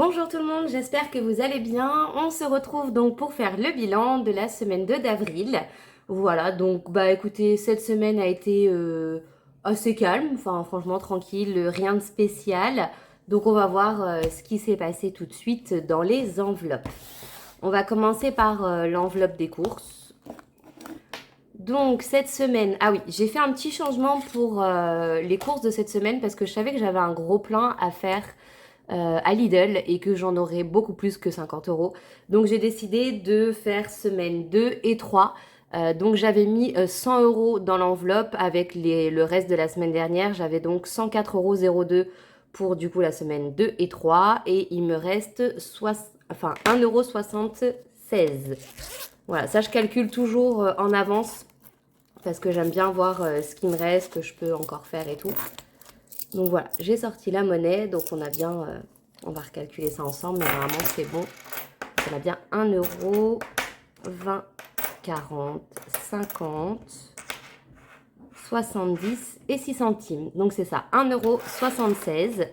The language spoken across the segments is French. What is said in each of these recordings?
Bonjour tout le monde, j'espère que vous allez bien. On se retrouve donc pour faire le bilan de la semaine 2 d'avril. Voilà, donc écoutez, cette semaine a été assez calme, enfin franchement tranquille, rien de spécial. Donc on va voir ce qui s'est passé tout de suite dans les enveloppes. On va commencer par l'enveloppe des courses. Donc cette semaine, ah oui, j'ai fait un petit changement pour les courses de cette semaine parce que je savais que j'avais un gros plein à faire à Lidl et que j'en aurais beaucoup plus que 50 euros. Donc j'ai décidé de faire semaine 2 et 3. Donc j'avais mis 100 euros dans l'enveloppe avec le reste de la semaine dernière. J'avais donc 104,02 € pour du coup la semaine 2 et 3. Et il me reste 1,76 €. Voilà, ça je calcule toujours en avance parce que j'aime bien voir ce qui me reste, ce que je peux encore faire et tout. Donc voilà, j'ai sorti la monnaie, donc on a bien, on va recalculer ça ensemble, mais normalement c'est bon. On a bien 1 euro, 20, 40, 50, 70 et 6 centimes. Donc c'est ça, 1,76 €.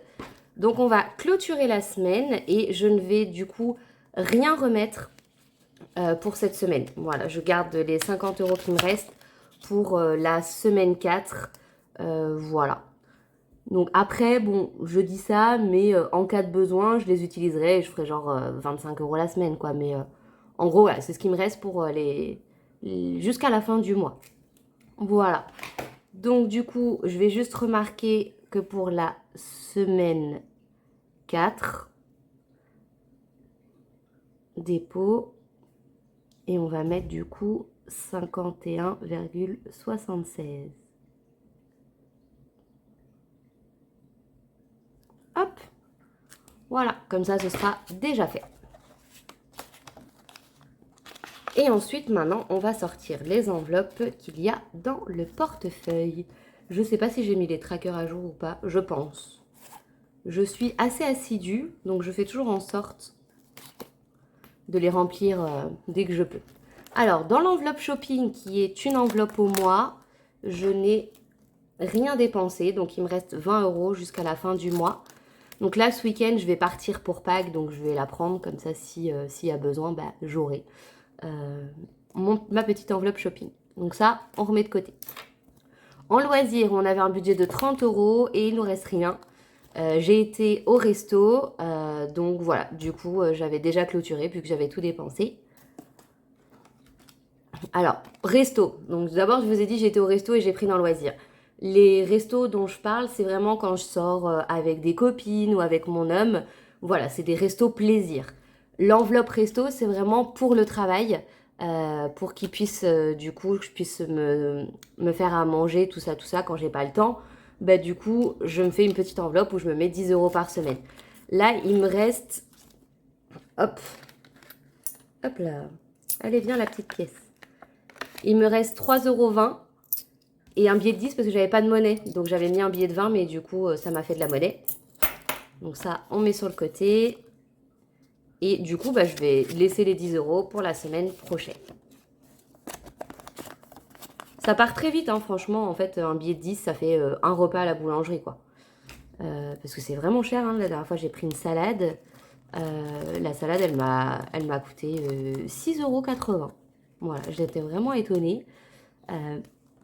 Donc on va clôturer la semaine et je ne vais du coup rien remettre pour cette semaine. Voilà, je garde les 50 euros qui me restent pour la semaine 4. Voilà. Donc après, bon, je dis ça, mais en cas de besoin, je les utiliserai et je ferai genre 25 euros la semaine, quoi. Mais en gros, voilà, c'est ce qui me reste pour jusqu'à la fin du mois. Voilà. Donc du coup, je vais juste remarquer que pour la semaine 4, dépôt, et on va mettre du coup 51,76. Hop, voilà, comme ça ce sera déjà fait. Et ensuite, maintenant, on va sortir les enveloppes qu'il y a dans le portefeuille. Je ne sais pas si j'ai mis les trackers à jour ou pas, je pense. Je suis assez assidue, donc je fais toujours en sorte de les remplir dès que je peux. Alors, dans l'enveloppe shopping, qui est une enveloppe au mois, je n'ai rien dépensé, donc il me reste 20 euros jusqu'à la fin du mois. Donc là, ce week-end, je vais partir pour Pâques, donc je vais la prendre, comme ça, s'il y a besoin, j'aurai ma petite enveloppe shopping. Donc ça, on remet de côté. En loisir, on avait un budget de 30 euros et il nous reste rien. J'ai été au resto, donc voilà, du coup, j'avais déjà clôturé puisque j'avais tout dépensé. Alors, resto. Donc d'abord, je vous ai dit, j'étais au resto et j'ai pris dans loisir. Les restos dont je parle, c'est vraiment quand je sors avec des copines ou avec mon homme. Voilà, c'est des restos plaisir. L'enveloppe resto, c'est vraiment pour le travail, pour qu'ils puissent, du coup, que je puisse me faire à manger, tout ça, quand j'ai pas le temps. Du coup, je me fais une petite enveloppe où je me mets 10 euros par semaine. Là, il me reste, hop, hop là, allez, viens la petite pièce. Il me reste 3,20 € et un billet de 10 parce que j'avais pas de monnaie. Donc j'avais mis un billet de 20, mais du coup, ça m'a fait de la monnaie. Donc ça, on met sur le côté. Et du coup, je vais laisser les 10 euros pour la semaine prochaine. Ça part très vite, hein, franchement. En fait, un billet de 10, ça fait un repas à la boulangerie, quoi. Parce que c'est vraiment cher, hein. La dernière fois, j'ai pris une salade. La salade, elle m'a coûté 6,80 €. Voilà, j'étais vraiment étonnée.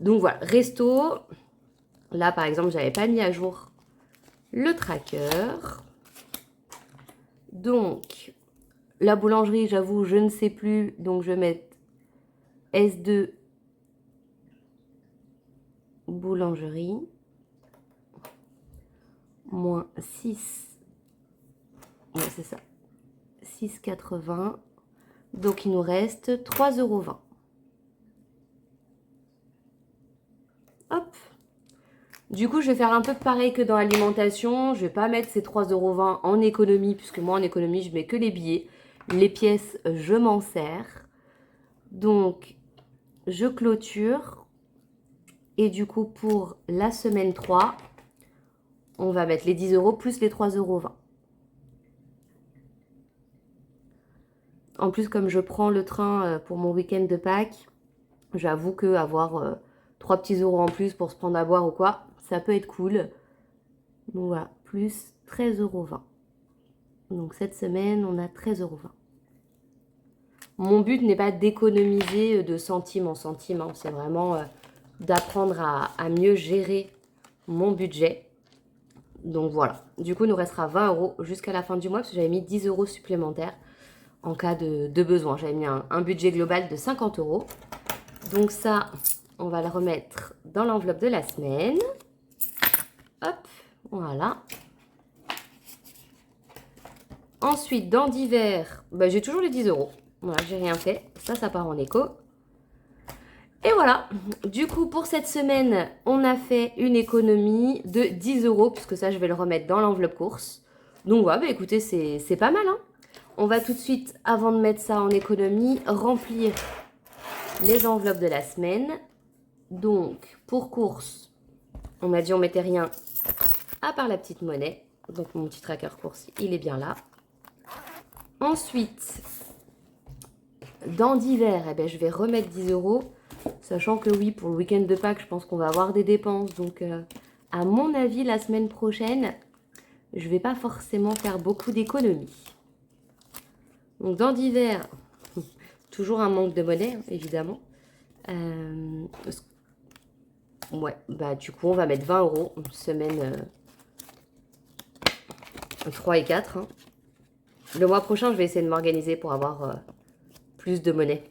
Donc voilà, resto. Là, par exemple, j'avais pas mis à jour le tracker. Donc, la boulangerie, j'avoue, je ne sais plus. Donc, je vais mettre S2 boulangerie. Moins 6. Ouais, c'est ça. 6,80. Donc, il nous reste 3,20 €. Hop. Du coup, je vais faire un peu pareil que dans l'alimentation. Je vais pas mettre ces 3,20 € en économie, puisque moi, en économie, je mets que les billets. Les pièces, je m'en sers. Donc, je clôture. Et du coup, pour la semaine 3, on va mettre les 10 euros plus les 3,20 €. En plus, comme je prends le train pour mon week-end de Pâques, j'avoue que avoir 3 petits euros en plus pour se prendre à boire ou quoi, ça peut être cool. Donc voilà, plus 13,20 €. Donc cette semaine, on a 13,20 €. Mon but n'est pas d'économiser de centime en centime, hein. C'est vraiment d'apprendre à mieux gérer mon budget. Donc voilà. Du coup, il nous restera 20 € jusqu'à la fin du mois parce que j'avais mis 10 € supplémentaires en cas de besoin. J'avais mis un budget global de 50 €. Donc ça, on va le remettre dans l'enveloppe de la semaine. Hop, voilà. Ensuite, dans divers, bah, j'ai toujours les 10 €. Voilà, j'ai rien fait. Ça part en éco. Et voilà. Du coup, pour cette semaine, on a fait une économie de 10 €, puisque ça, je vais le remettre dans l'enveloppe course. Donc voilà, bah, écoutez, c'est pas mal, hein. On va tout de suite, avant de mettre ça en économie, remplir les enveloppes de la semaine. Donc, pour course, on m'a dit on mettait rien à part la petite monnaie. Donc, mon petit tracker course, il est bien là. Ensuite, dans divers, eh ben, je vais remettre 10 €. Sachant que oui, pour le week-end de Pâques, je pense qu'on va avoir des dépenses. Donc, à mon avis, la semaine prochaine, je ne vais pas forcément faire beaucoup d'économies. Donc, dans divers, toujours un manque de monnaie, évidemment. Ouais, bah du coup, on va mettre 20 €, semaine 3 et 4. Hein. Le mois prochain, je vais essayer de m'organiser pour avoir plus de monnaie.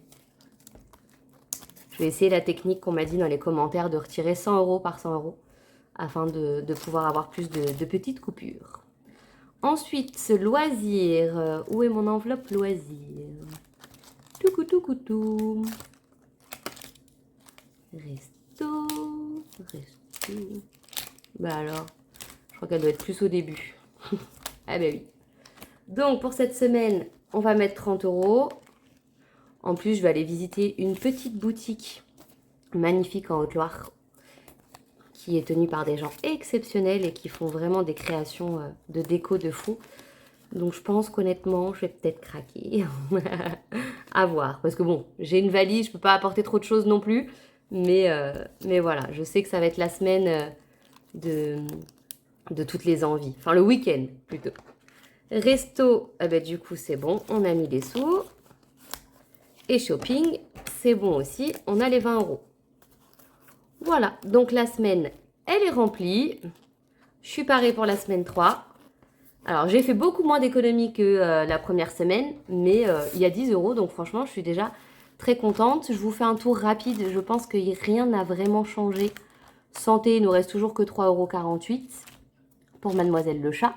Je vais essayer la technique qu'on m'a dit dans les commentaires de retirer 100 € par 100 € afin de pouvoir avoir plus de petites coupures. Ensuite, loisir. Où est mon enveloppe loisir? Tout. Resto. Bah alors, je crois qu'elle doit être plus au début. Ah bah oui. Donc, pour cette semaine, on va mettre 30 €. En plus, je vais aller visiter une petite boutique magnifique en Haute-Loire qui est tenue par des gens exceptionnels et qui font vraiment des créations de déco de fou. Donc, je pense qu'honnêtement, je vais peut-être craquer. À voir. Parce que bon, j'ai une valise, je peux pas apporter trop de choses non plus. Mais voilà, je sais que ça va être la semaine de toutes les envies. Enfin, le week-end, plutôt. Resto, eh ben, du coup, c'est bon. On a mis les sous. Et shopping, c'est bon aussi. On a les 20 €. Voilà. Donc, la semaine, elle est remplie. Je suis parée pour la semaine 3. Alors, j'ai fait beaucoup moins d'économies que la première semaine. Mais il y a 10 €. Donc, franchement, je suis déjà très contente. Je vous fais un tour rapide. Je pense que rien n'a vraiment changé. Santé, il nous reste toujours que 3,48 € pour Mademoiselle le chat.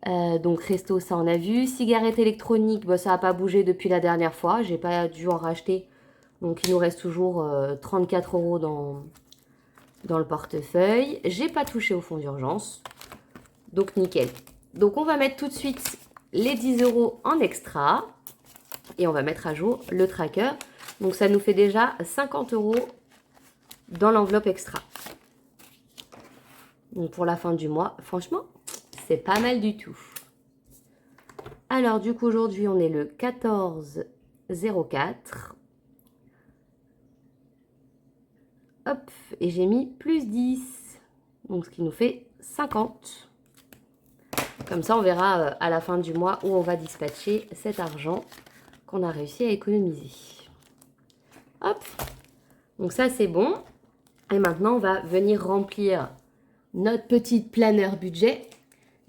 Donc resto, ça on a vu. Cigarettes électroniques, bah, ça n'a pas bougé depuis la dernière fois. J'ai pas dû en racheter. Donc il nous reste toujours 34 € dans le portefeuille. J'ai pas touché au fonds d'urgence. Donc nickel. Donc on va mettre tout de suite les 10 € en extra. Et on va mettre à jour le tracker. Donc ça nous fait déjà 50 € dans l'enveloppe extra. Donc pour la fin du mois, franchement, c'est pas mal du tout. Alors du coup aujourd'hui on est le 14/04. Hop, et j'ai mis plus 10. Donc ce qui nous fait 50. Comme ça on verra à la fin du mois où on va dispatcher cet argent qu'on a réussi à économiser. Hop, donc ça c'est bon. Et maintenant on va venir remplir notre petite planeur budget.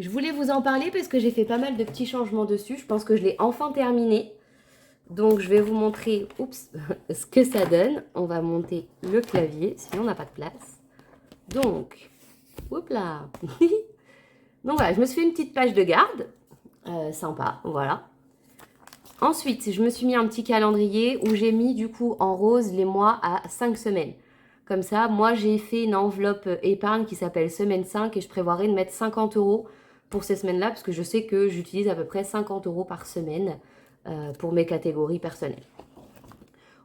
Je voulais vous en parler parce que j'ai fait pas mal de petits changements dessus. Je pense que je l'ai enfin terminé. Donc, je vais vous montrer ce que ça donne. On va monter le clavier, sinon on n'a pas de place. Donc, hop là. Donc voilà, je me suis fait une petite page de garde. Sympa, voilà. Ensuite, je me suis mis un petit calendrier où j'ai mis du coup en rose les mois à 5 semaines. Comme ça, moi, j'ai fait une enveloppe épargne qui s'appelle semaine 5 et je prévoirais de mettre 50 € pour ces semaines-là parce que je sais que j'utilise à peu près 50 € par semaine pour mes catégories personnelles.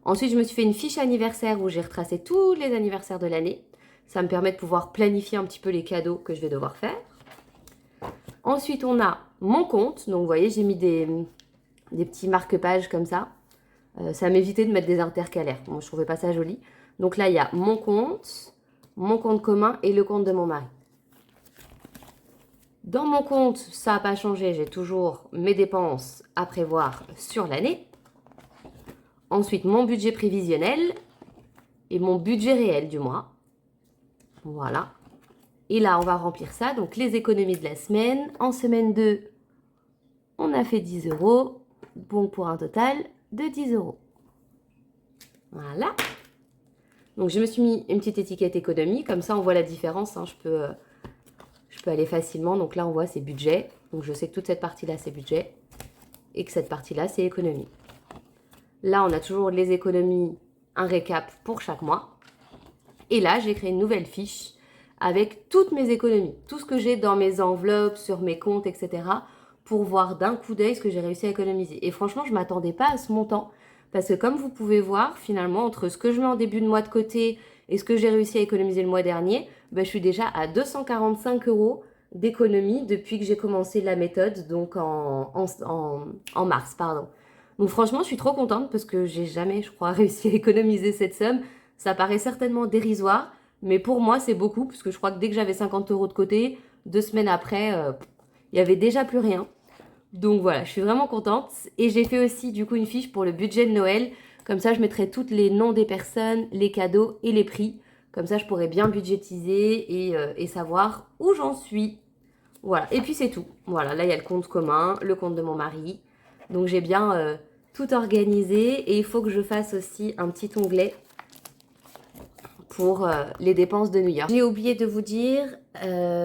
Ensuite, je me suis fait une fiche anniversaire où j'ai retracé tous les anniversaires de l'année. Ça me permet de pouvoir planifier un petit peu les cadeaux que je vais devoir faire. Ensuite, on a mon compte. Donc, vous voyez, j'ai mis des petits marque-pages comme ça. Ça m'évitait de mettre des intercalaires. Moi, je trouvais pas ça joli. Donc là, il y a mon compte commun et le compte de mon mari. Dans mon compte, ça n'a pas changé, j'ai toujours mes dépenses à prévoir sur l'année. Ensuite, mon budget prévisionnel et mon budget réel du mois. Voilà. Et là, on va remplir ça. Donc, les économies de la semaine. En semaine 2, on a fait 10 euros. Bon, pour un total de 10 euros. Voilà. Donc, je me suis mis une petite étiquette économie. Comme ça, on voit la différence. Hein. Je peux aller facilement. Donc là, on voit c'est budget. Donc, je sais que toute cette partie-là, c'est budget. Et que cette partie-là, c'est économie. Là, on a toujours les économies, un récap pour chaque mois. Et là, j'ai créé une nouvelle fiche avec toutes mes économies. Tout ce que j'ai dans mes enveloppes, sur mes comptes, etc. pour voir d'un coup d'œil ce que j'ai réussi à économiser. Et franchement, je ne m'attendais pas à ce montant. Parce que comme vous pouvez voir, finalement, entre ce que je mets en début de mois de côté et ce que j'ai réussi à économiser le mois dernier, je suis déjà à 245 euros d'économie depuis que j'ai commencé la méthode, donc en mars, pardon. Donc franchement, je suis trop contente parce que j'ai jamais, je crois, réussi à économiser cette somme. Ça paraît certainement dérisoire, mais pour moi, c'est beaucoup parce que je crois que dès que j'avais 50 euros de côté, 2 semaines après, il n'y avait déjà plus rien. Donc voilà, je suis vraiment contente. Et j'ai fait aussi du coup une fiche pour le budget de Noël. Comme ça, je mettrai tous les noms des personnes, les cadeaux et les prix. Comme ça, je pourrais bien budgétiser et savoir où j'en suis. Voilà, et puis c'est tout. Voilà, là, il y a le compte commun, le compte de mon mari. Donc j'ai bien tout organisé. Et il faut que je fasse aussi un petit onglet pour les dépenses de New York. J'ai oublié de vous dire,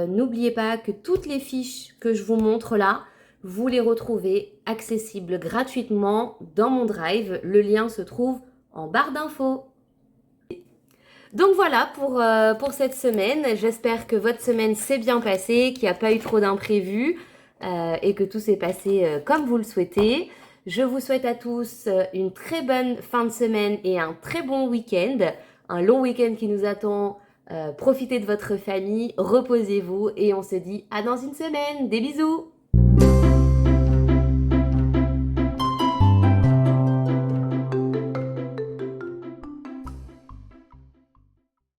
n'oubliez pas que toutes les fiches que je vous montre là, vous les retrouvez accessibles gratuitement dans mon Drive. Le lien se trouve en barre d'infos. Donc voilà pour cette semaine. J'espère que votre semaine s'est bien passée, qu'il n'y a pas eu trop d'imprévus et que tout s'est passé comme vous le souhaitez. Je vous souhaite à tous une très bonne fin de semaine et un très bon week-end. Un long week-end qui nous attend. Profitez de votre famille, reposez-vous et on se dit à dans une semaine. Des bisous!